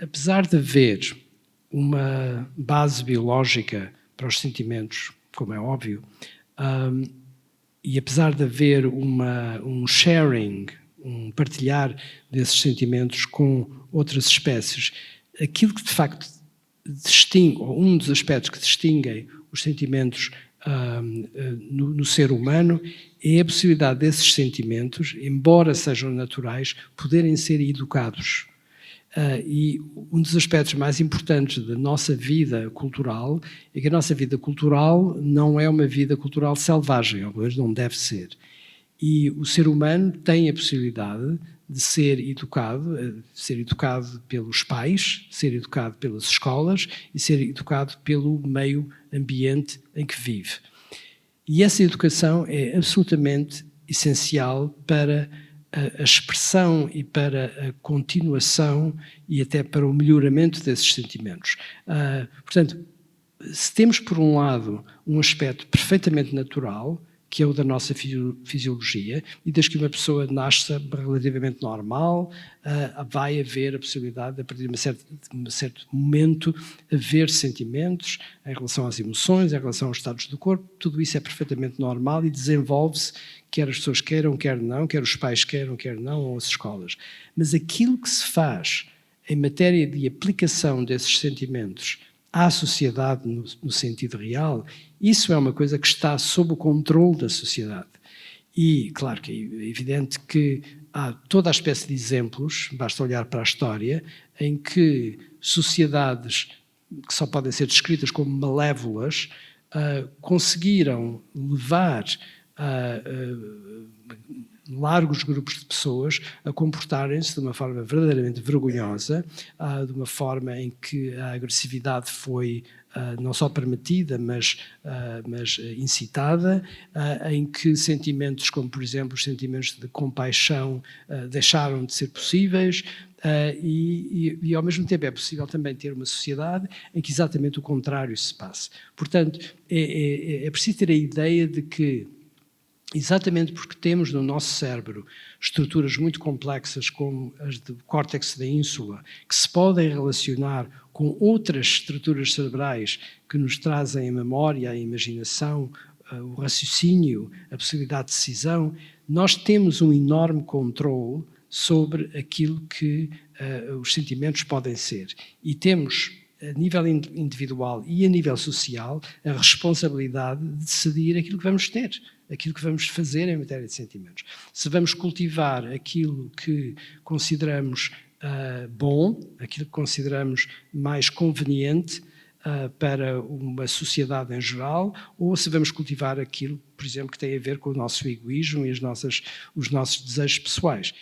Apesar de haver uma base biológica para os sentimentos, como é óbvio, e apesar de haver um sharing, um partilhar desses sentimentos com outras espécies, aquilo que de facto distingue, ou um dos aspectos que distinguem os sentimentos no ser humano é a possibilidade desses sentimentos, embora sejam naturais, poderem ser educados. E um dos aspectos mais importantes da nossa vida cultural é que a nossa vida cultural não é uma vida cultural selvagem, ou pelo menos não deve ser. E o ser humano tem a possibilidade de ser educado pelos pais, ser educado pelas escolas e ser educado pelo meio ambiente em que vive. E essa educação é absolutamente essencial para a expressão e para a continuação e até para o melhoramento desses sentimentos. Portanto, se temos por um lado um aspecto perfeitamente natural, que é o da nossa fisiologia, e desde que uma pessoa nasça relativamente normal, vai haver a possibilidade de, a partir de um certo momento, haver sentimentos em relação às emoções, em relação aos estados do corpo. Tudo isso é perfeitamente normal e desenvolve-se, quer as pessoas queiram, quer não, quer os pais queiram, quer não, ou as escolas. Mas aquilo que se faz em matéria de aplicação desses sentimentos à sociedade no sentido real, isso é uma coisa que está sob o controle da sociedade. E, claro que é evidente que há toda a espécie de exemplos, basta olhar para a história, em que sociedades que só podem ser descritas como malévolas conseguiram levar largos grupos de pessoas a comportarem-se de uma forma verdadeiramente vergonhosa, de uma forma em que a agressividade foi não só permitida, mas incitada, em que sentimentos como, por exemplo, os sentimentos de compaixão deixaram de ser possíveis, e ao mesmo tempo é possível também ter uma sociedade em que exatamente o contrário se passe. Portanto, é preciso ter a ideia de que, exatamente porque temos no nosso cérebro estruturas muito complexas como as do córtex da ínsula, que se podem relacionar com outras estruturas cerebrais que nos trazem a memória, a imaginação, o raciocínio, a possibilidade de decisão, nós temos um enorme controle sobre aquilo que os sentimentos podem ser. E temos, a nível individual e a nível social, a responsabilidade de decidir aquilo que vamos ter, aquilo que vamos fazer em matéria de sentimentos. Se vamos cultivar aquilo que consideramos bom, aquilo que consideramos mais conveniente para uma sociedade em geral, ou se vamos cultivar aquilo, por exemplo, que tem a ver com o nosso egoísmo e os nossos desejos pessoais.